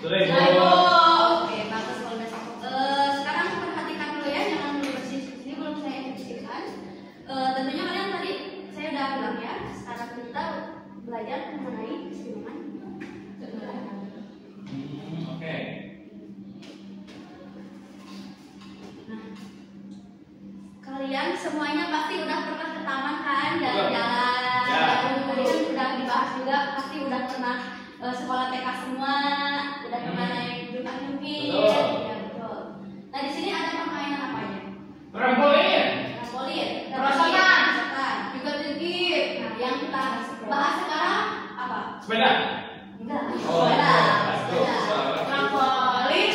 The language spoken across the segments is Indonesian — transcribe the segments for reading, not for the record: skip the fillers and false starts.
Sore, Ibu. Bu. Oke, bagus kalau udah cukup. Sekarang perhatikan dulu ya, jangan dulu bersih. Ini belum saya bersihkan. Tentunya kalian tadi saya udah bilang ya. Sekarang kita belajar mengenai keseimbangan. Oke. Nah, kalian semuanya pasti udah pernah ke taman kan, jalan-jalan. Ya. Tadi kan udah dibahas juga, pasti udah pernah sekolah TK semua, udah pernah naik jungkir-jungkir. Betul. Ya betul. Nah di sini ada permainan apa ya? Trampolin. Trampolin, Perosotan. juga jungkir. Nah yang kita bahas sekarang apa? Sepeda. Enggak. Oh, Sepeda. betul. Sepeda. Trampolin.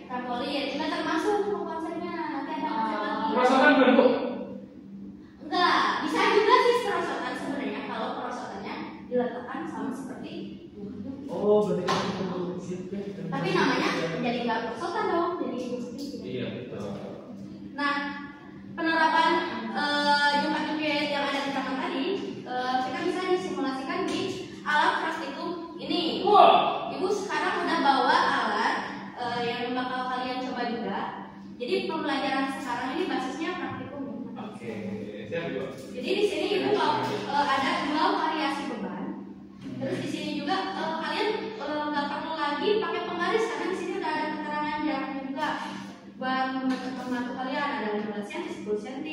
Trampolin, enggak termasuk konsepnya. Nanti ada konsep lagi. Perosotan bukan, Bu? Enggak, bisa juga sih perosotan sebenarnya kalau perosotannya diletakkan sama seperti Oh, berarti kan itu. tapi namanya jadi nggak perosotan dong, jadi seperti Iya, betul. Nah, penerapan jungkir-jungkir yang ada di taman tadi, kita bisa disimulasikan di alat praktikum ini. Wah. Ibu sekarang udah bawa alat yang bakal kalian coba juga. Jadi pembelajaran sekarang ini basisnya praktikum. Oke, siap, Bu. Jadi di sini ibu ada 2 variasi beban. Terus di sini juga kalian nggak perlu lagi pakai penggaris karena di sini udah ada keterangan jaraknya juga. Buat membantu kalian ada 15 cm, 10 cm,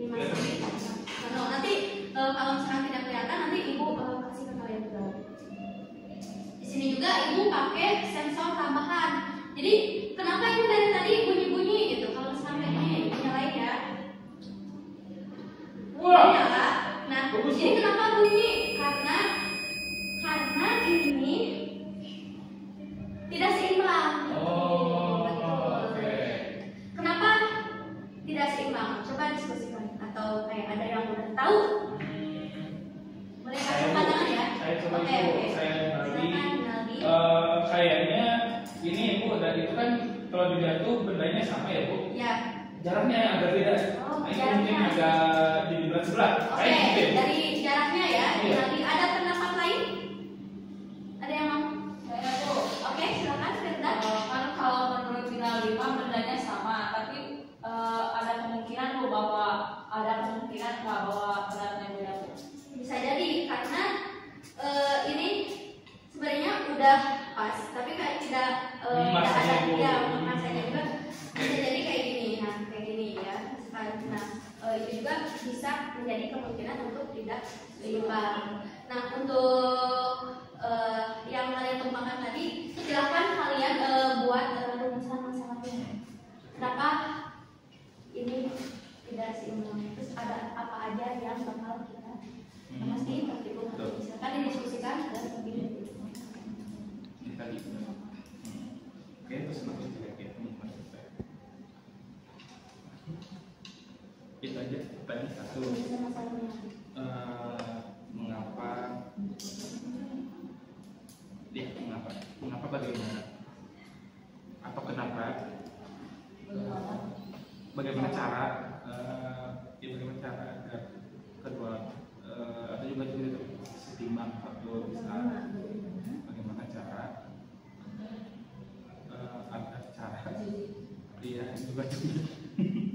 5 cm. Nah, nanti kalau misalkan tidak kelihatan nanti ibu kasih ke kalian juga. Di sini juga ibu pakai sensor tambahan. Jadi kenapa ibu dari tadi bunyi-bunyi gitu? Kalau sampai ini nyalain ya. Wah. Nyala. Nah, Bagus, ini Bu. kenapa bunyi? Karena ini tidak seimbang. Oh, Betul. oke. Kenapa tidak seimbang? Coba diskusikan. Atau kayak ada yang udah tahu? Boleh kasih pandangan ya? Saya coba Oke, itu, oke. saya Naldi. Silakan, Naldi. Kayaknya ini, Bu, dan itu kan kalau dilihat tuh bendanya sama ya, Bu. Ya. Jaraknya agak beda. Oh, Nah, itu jaraknya. mungkin agak di sebelah. Oke, Kayak gitu ya. dari jaraknya ya. Iya. Naldi, ada pendapat lain? Ada yang mau? Saya tuh. Oke, silakan Firda. Kan kalau menurut final 5 bendanya sama, tapi ada kemungkinan Bu bahwa beratnya beda Bu. Bisa jadi karena ini sebenarnya udah pas, tapi kayak tidak Masanya ada Bu. ya masanya juga bisa jadi kayak gini, nah kayak gini ya. Nah itu juga bisa menjadi kemungkinan untuk tidak seimbang. Nah untuk yang kalian kembangkan tadi, silakan kalian buat rumusan masalahnya. Kenapa ini tidak seimbang? Terus ada apa aja yang bakal kita pasti praktikum nanti. Silakan didiskusikan dan lebih lanjut. Tadi. Oke, terus maksud saya ya. Itu aja. Tadi satu. Rumusan masalahnya. Mengapa? Ya, mengapa? Mengapa bagaimana? Atau kenapa? Bagaimana cara? Ya bagaimana cara agar kedua atau juga itu setimbang faktor besar? Bagaimana cara agar iya juga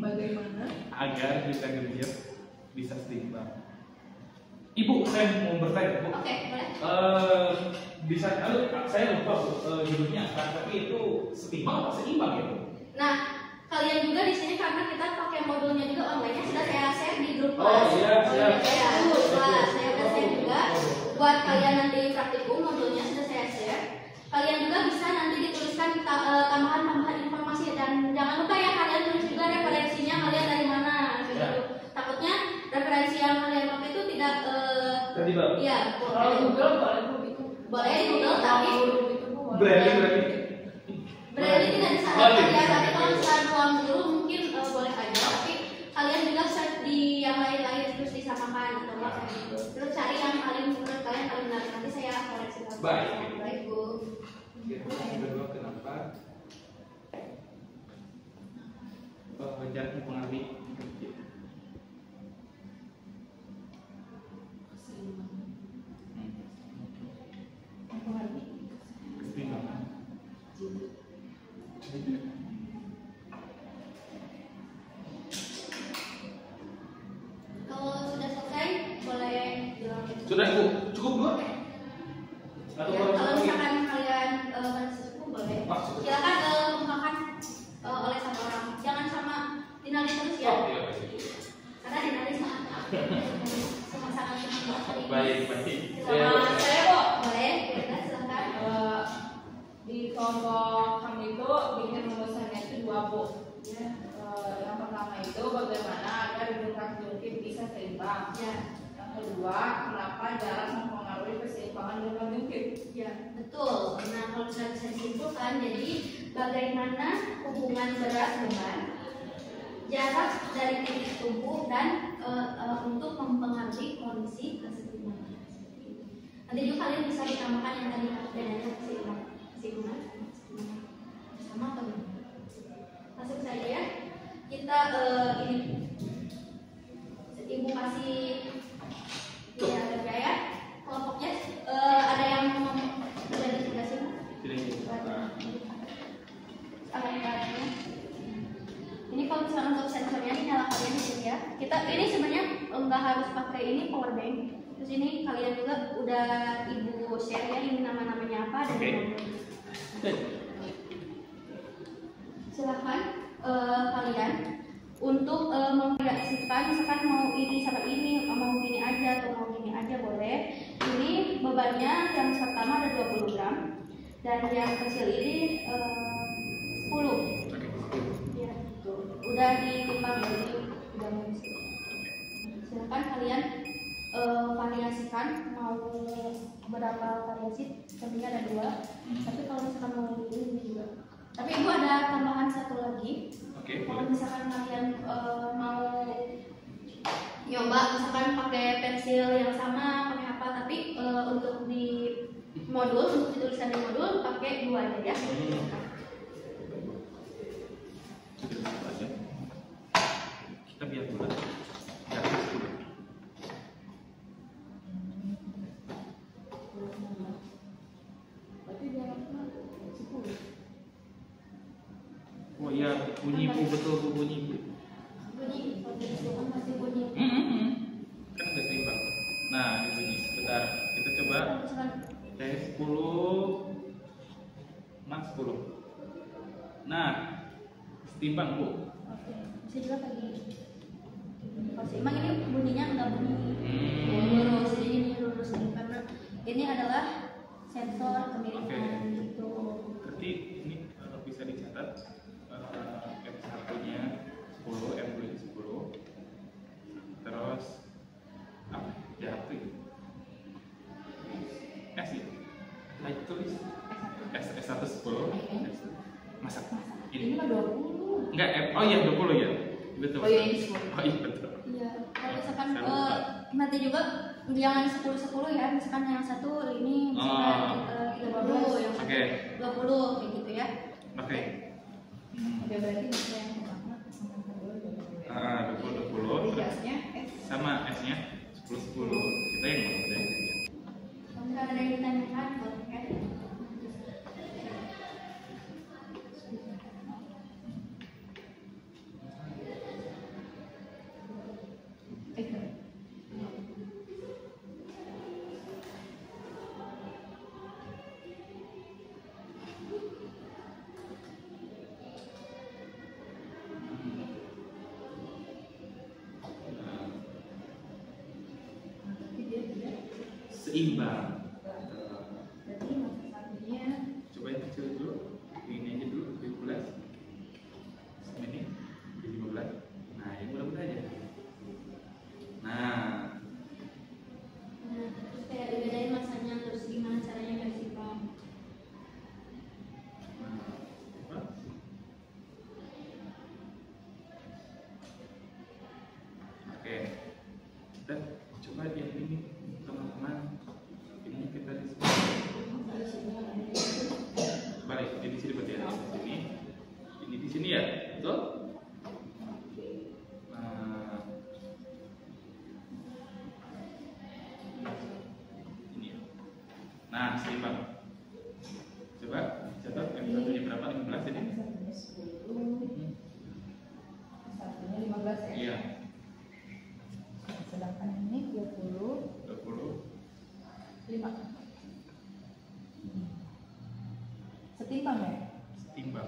Bagaimana? agar kita kerja bisa seimbang. Ibu, saya mau bertanya, Bu. Oke, boleh. Bisa, saya lupa Bu, judulnya apa, tapi itu setimbang atau seimbang ya, Bu? Nah, kalian juga di sini karena kita pakai modulnya juga online-nya sudah saya share di grup Oh, kelas. iya, siap. Ya, grup kelas saya udah share juga. Buat kalian nanti praktikum modulnya sudah saya share. Kalian juga bisa nanti dituliskan tambahan-tambahan informasi dan jangan lupa ya kalian tulis juga referensinya kalian dari mana gitu. Ya. Takutnya referensi yang kalian pakai itu tidak Tertiba. iya, Kalau Google boleh Bu itu. boleh di Google tapi Branding. berarti tidak disarankan Boleh. ya, tapi kalau misalnya ruang guru mungkin boleh aja, tapi kalian juga search di yang lain-lain terus disamakan atau apa kayak gitu. Terus cari yang paling menurut kalian paling menarik, nanti saya koreksi lagi. Baik. Baik Bu. Yang kedua, kenapa jarak mempengaruhi kerja? Keseimbangan. Atau Ya, kalau misalkan kalian bersesuatu boleh. Silakan bukakan oleh satu orang. Jangan sama dinalis terus ya. Oh, iya, pasti. Karena dinalis sangat sangat Baik. Sama saya kok. Boleh, ya, silakan. Di kelompok kami itu bikin rumusannya itu 2 Bu. Ya. Yang pertama itu bagaimana agar jumlah jungkit bisa seimbang. Ya. Yang kedua, kenapa jarak mempengaruhi keseimbangan jumlah jungkit. Ya, betul. Nah, kalau misalnya bisa disimpulkan, jadi bagaimana hubungan berat beban, jarak dari titik tubuh dan untuk mempengaruhi kondisi keseimbangan. Nanti juga kalian bisa ditambahkan yang tadi bedanya keseimbangan sama atau beda. Langsung saja ya. Kita ini ibu kasih ya kelompoknya ada yang sudah dikasih alatnya. Ini kalau misalnya untuk sensornya ini nyala kalian di sini ya. Kita ini sebenarnya nggak harus pakai ini power bank. Terus ini kalian juga udah ibu share ya ini nama-namanya apa dan silahkan kalian untuk memvariasikan misalkan mau ini sama ini mau gini aja atau mau gini aja boleh. Ini bebannya yang pertama ada 20 gram dan yang kecil ini 10. Ya, udah ditimbang jadi udah mengisi. Silakan kalian variasikan mau berapa variasi, tentunya ada 2. Tapi kalau misalkan mau ini juga. Tapi ibu ada tambahan satu lagi. Kalau misalkan kalian mau nyoba misalkan pakai pensil yang sama, pakai apa, tapi untuk di modul, untuk dituliskan di modul pakai 2 aja ya. Kita biar dulu. Oh iya, bunyi Bu, betul Bu, bunyi Bu. Bunyi, kalau masih bunyi. Kan udah seimbang. Nah, ini bunyi. Sebentar, kita coba tes 10 max 10. Nah, seimbang Bu. Oke, bisa juga kayak gini. Kalau seimbang ini bunyinya enggak bunyi lurus, jadi ini lurus nih karena ini adalah sensor kemiringan gitu. Berarti ini bisa dicatat M1-nya 10, M2-nya 10. Terus apa? Jatuh ya? S ya? Lagi tulis S1 10. Masak. Ini mah 20. Enggak, oh iya 20 ya. Betul. Oh iya, ini 10. Oh iya betul. Iya, kalau misalkan nanti juga jangan 10-10 ya, misalkan yang satu ini misalkan 30, yang satu 20 kayak gitu ya. Oke. Oke, berarti bisa yang pertama sama yang kedua 20. Jadi S-nya S. Sama S-nya 10. Kita yang mau deh. Kalau misalkan ada yang ditanyakan, boleh kan? Seimbang. Berarti masa satunya Coba yang kecil dulu. Ini aja dulu 17. Sama ini 15. Nah, yang mudah-mudah aja. Nah, Terus kayak dibedain masanya, terus gimana caranya biar seimbang. apa? Oke. Kita coba yang ini teman-teman. Ini kita di sini. Balik, ini di sini berarti ya. Di sini. Ini di sini ya, betul? Nah, ini ya. Nah, seimbang. Coba catat M1-nya berapa? 15 ini? satunya 10, satunya 15 ya. Iya, Sedangkan ini 20, 20. 5. Setimbang ya? Setimbang.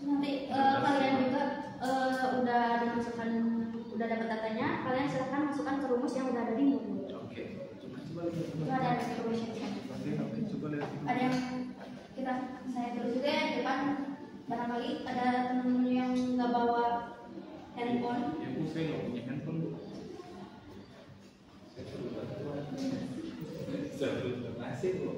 Nanti kalian juga udah dimasukkan, udah dapat datanya, kalian silahkan masukkan ke rumus yang udah ada di modul. Oke. Coba Itu lihat. ada di rumusnya. Oke, coba lihat. Ada yang saya tulis juga ya di depan, barangkali ada temen yang nggak bawa handphone. Ya, Bu, saya nggak punya handphone, Bu. Saya belum berhasil, Bu.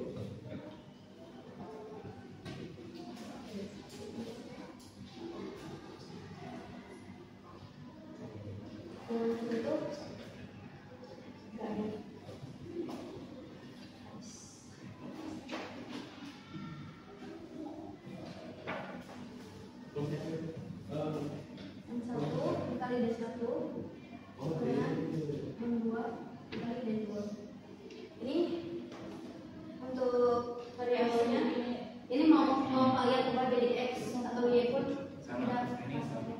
Itu nggak ada. Yang satu dikali dari satu, kemudian yang dua dikali dari dua. Ini untuk variabelnya, ini mau kalian ubah jadi x atau y pun Sama, tidak ini sama.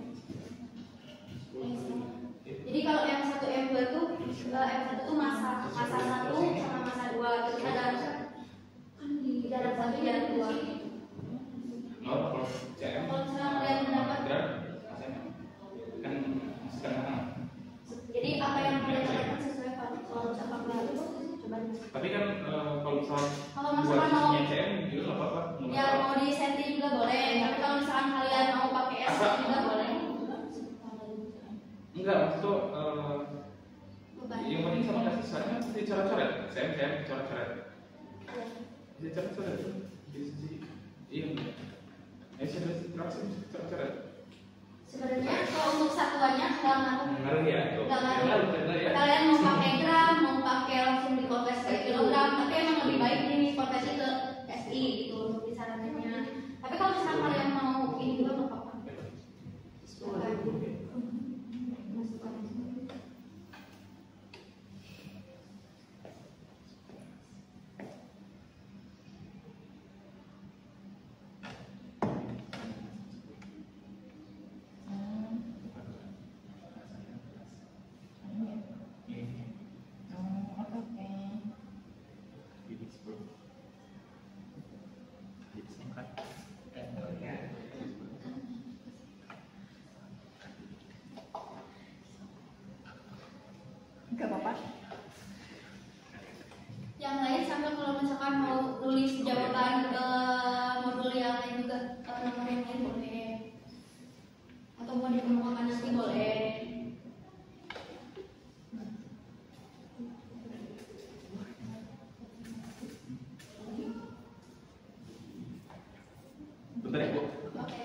Jadi kalau M1 M2 itu M1 itu masa satu sama masa dua, terus ada jarak satu jarak dua. Kalau CM, Kalau misalnya kalian mendapat, gerak, kan setengah. jadi apa yang kalian dapatkan sesuai kalau misalnya kalkulator itu coba dimasukkan. Tapi kan kalau misalnya Kalau buat misalkan mau isinya CM juga nggak apa-apa. ya mau di setting juga boleh, tapi kalau misalkan kalian mau pakai S juga boleh. Enggak, maksud tuh Beban. yang penting sama kasih soalnya bisa coret-coret. CM coret-coret. Bisa coret-coret tuh. Iya. Saya bisa coret-coret. Sebenarnya kalau untuk satuannya nggak ngaruh. Ngaruh ya? Nggak ngaruh. Ya. Kalian mau pakai gram, mau pakai langsung dikonversi ke kilogram, tapi emang lebih baik ini konversi ke SI gitu untuk disarankannya. Tapi kalau misalkan kalian mau ini juga nggak apa-apa. Masukkan. Enggak apa-apa. Yang lain sambil kalau misalkan mau nulis jawaban ke modul yang lain juga, nomor yang lain boleh, atau mau dikemukakan nanti boleh. Bentar ya, Bu. Oke.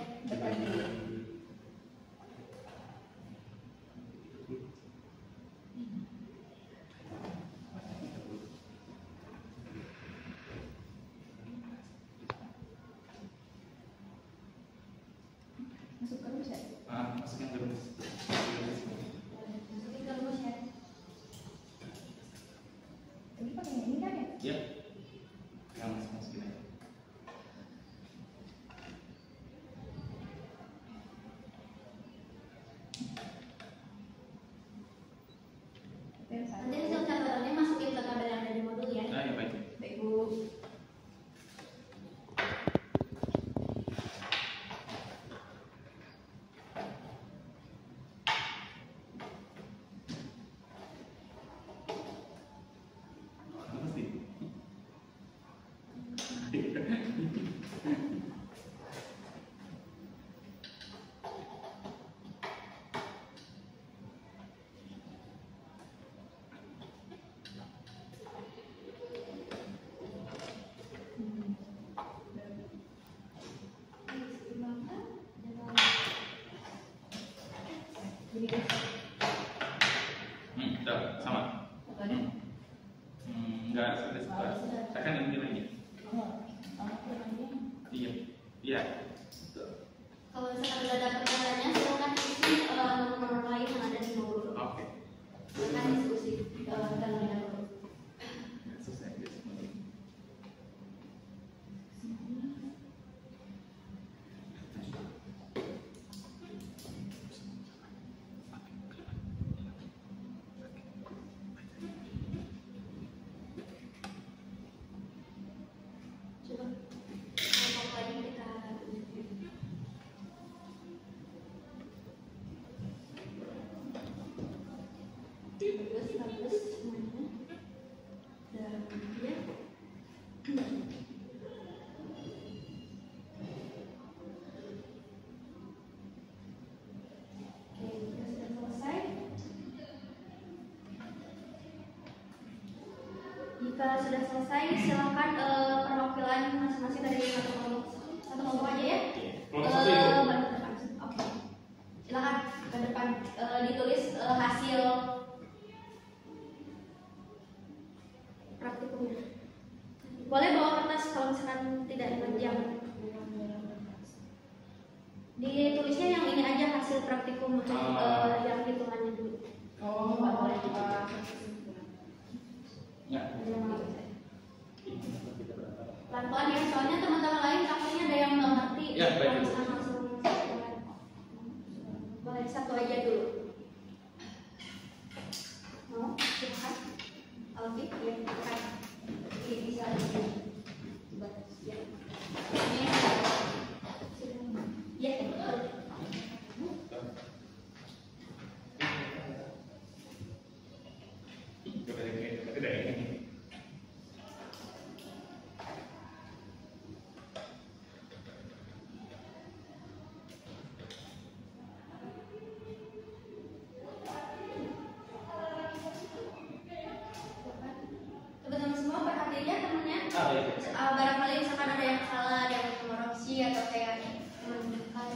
Masuk ke rumus ya? Masukin ke rumus. Masukin ke rumus ya. Ini pakai ini kan ya? Iya. Yang masukin aja. Nanti hasil catatannya masukin ke tabel yang ada di modul ya. Ya, baik. Baik Bu. Apa sih? Udah, sama. Enggak, sudah. Saya kan yang ini. Iya. Iya. Kalau misalkan udah dapat datanya, silakan isi nomor-nomor lain yang ada di modul. Oke. Silakan diskusi terlebih dahulu. Selesai. Jika sudah selesai, silakan perwakilan masing-masing dari satu kelompok aja ya. Balik ke depan. Oke. Silakan ke depan ditulis hasil praktikumnya. Boleh bawa kertas kalau misalkan tidak dipanjang. Ditulisnya yang ini aja hasil praktikum yang hitungannya dulu. Oh, nggak boleh Pelan-pelan ya, soalnya teman-teman lain takutnya ada yang nggak ngerti. Ya, baik. Langsung boleh satu aja dulu. Mau silakan. Oke, ya silakan. Ini bisa ya. Ya, betul. Teman-teman semua perhatian ya temennya. Barangkali misalkan ada yang salah, ada yang mengoreksi atau kayak menunjukkan.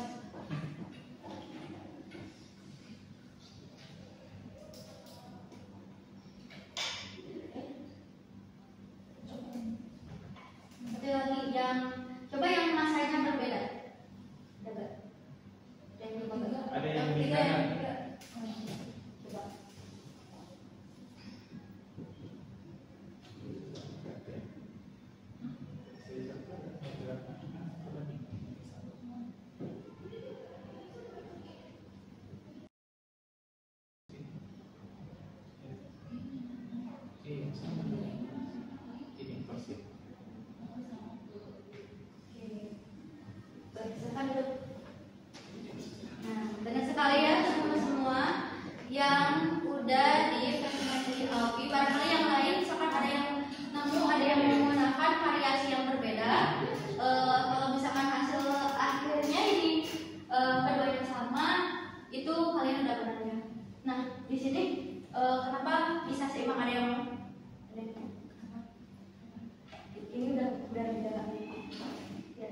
Satu lagi yang coba yang masanya berbeda. Coba. Ada yang di kanan. Coba. Silakan duduk. Nah, dengan sekali ya teman-teman semua yang udah di Alfi, barangkali yang lain misalkan ada yang nemu, ada yang menggunakan variasi yang berbeda. Kalau misalkan hasil akhirnya ini keduanya sama, itu kalian udah benar ya. Nah, di sini kenapa bisa seimbang, ada yang mau? Ada yang mau? Ini udah beda. Ya.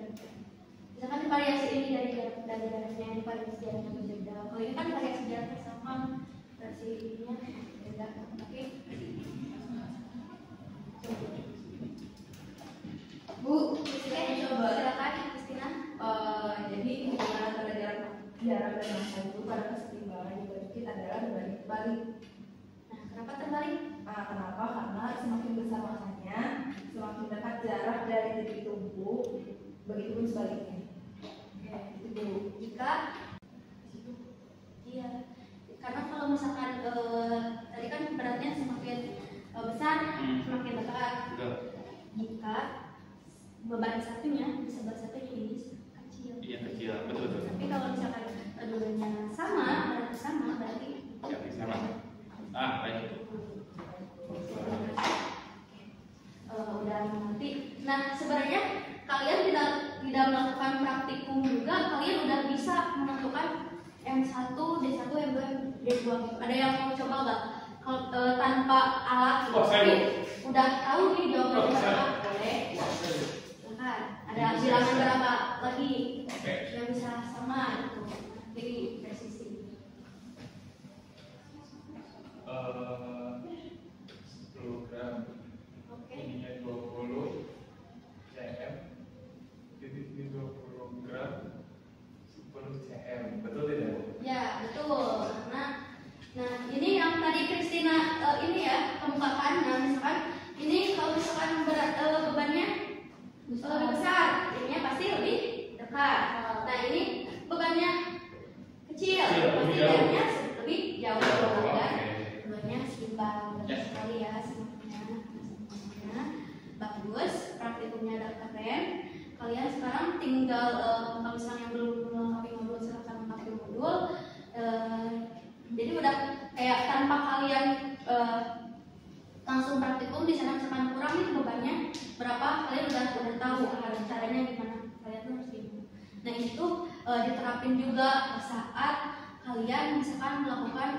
Misalkan variasi ini dari jaraknya, ini variasi jaraknya berbeda. Kalau ini kan variasi jaraknya sama, variasi ininya beda. Oke. Bu, coba silakan Kristina. Jadi hubungan antara jarak dan massa itu pada kesetimbangan dibagi adalah berbalik. Nah, kenapa terbalik? Kenapa? Karena semakin besar massanya, semakin dekat jarak dari titik tumpu, begitupun sebaliknya. Itu dulu. Jika iya, karena kalau misalkan tadi kan beratnya semakin besar, semakin dekat. Jika beban satunya di sebelah satunya ini kecil. Iya, kecil, betul. Tapi kalau misalkan keduanya sama, berarti Ya, sama. Baik. udah mengerti. Nah, sebenarnya kalian tidak melakukan praktikum juga, kalian udah bisa menentukan M1, D1, M2, D2. Ada yang mau coba nggak? Kalau tanpa alat, udah tahu nih jawabannya berapa? Boleh. Silakan. Ada bilangan berapa lagi yang bisa sama itu? Jadi presisi. 10 gram. Oke. Ininya 20 cm. Titik ini 20 gram. 10 cm. Betul tidak? Ya, betul. Nah, ini yang tadi Kristina ini ya kemukakan. Nah, misalkan ini kalau misalkan bebannya lebih besar, ininya pasti lebih dekat. Nah, ini bebannya kecil, pasti jaraknya lebih jauh ya. Keduanya seimbang sekali ya semuanya. Bagus, praktikumnya udah keren. Kalian sekarang tinggal kalau misalnya yang belum melengkapi modul, silahkan melengkapi modul. Jadi udah kayak tanpa kalian langsung praktikum di sana misalkan kurang nih bebannya berapa, kalian udah tahu caranya gimana, kalian tuh harus gimana. Nah, itu diterapin juga saat kalian misalkan melakukan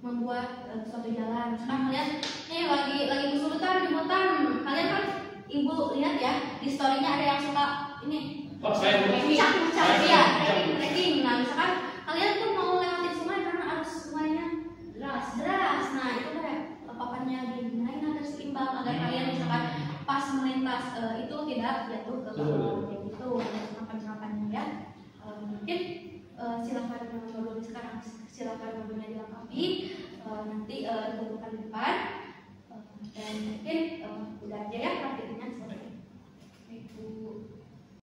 membuat suatu jalan. Misalkan kalian nih lagi kesulitan di Ibu lihat ya di storynya ada yang suka ini Oh, saya puncak ya trekking. Nah misalkan kalian tuh mau lewatin sungai karena arus sungainya deras. Nah itu kayak papannya dibenahin agar seimbang agar kalian misalkan pas melintas itu tidak jatuh ke bawah kayak gitu. Penerapannya ya. Mungkin silakan mobil sekarang silakan mobilnya dilengkapi nanti ditentukan di depan dan mungkin udah aja ya praktiknya seperti itu.